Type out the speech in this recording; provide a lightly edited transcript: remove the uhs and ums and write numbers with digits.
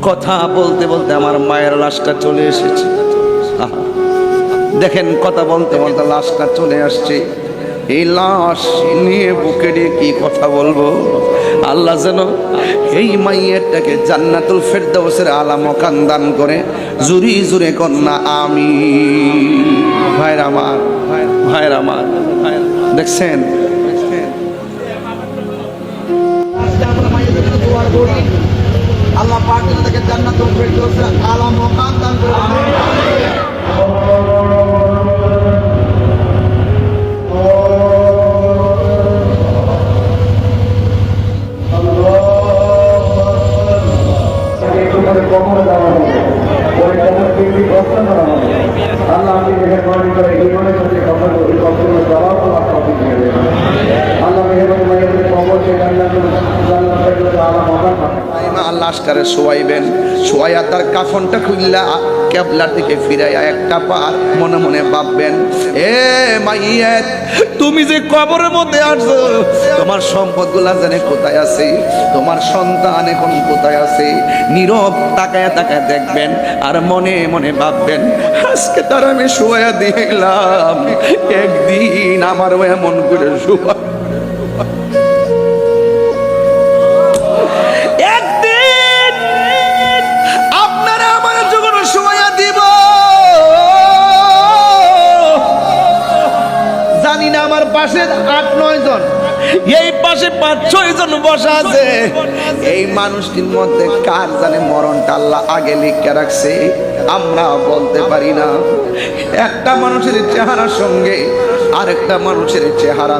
কথা বলতে বলতে আমার মায়ের লাশটা চলে এসেছে। দেখেন, কথা বলতে বলতে লাশটা চলে আসছে। এই লাশ নিয়ে বুকে নিয়ে কি কথা বলবো? আল্লাহ যেন এই মাইয়াটাকে জান্নাতুল ফেরদাউসের আলা মাকাম দান করে। জুরি জুরে কন্যা আমিন। ভাইরা আমার, ভাইরা আমার, দেখছেন আল্লাহ পাক যেন তাকে জান্নাতুল ফেরদাউসের আলা মাকাম দান করে। লাশটারে শোয়াইবেন, শোয়াইয়া তার কাফনটা খুললা কেবলার দিকে ফিরাইয়া একটা পার মনে মনে ভাববেন, এ মাইয়াত, তুমি যে কবরের মধ্যে আসছো, তোমার সম্পদগুলা জানে কোথায় আছে, তোমার সন্তান এখন কোথায় আছে। নীরব তাকায়া তাকায়া দেখবেন আর মনে মনে ভাববেন, আজকে তার আমি শোয়া দিলাম, একদিন আমারও এমন করে শোয়া, একদিন আপনারা আমার যখন শোয়া দিব, জানি না আমার পাশে 8-9 জন, এই পাশে 5-6 জন বসা আছে, এই মানুষটির মধ্যে কার জানে মরণটা আল্লাহ আগে লিখে রাখছে, আমরা বলতে পারি না। একটা মানুষের চেহারার সঙ্গে আরেকটা মানুষের চেহারা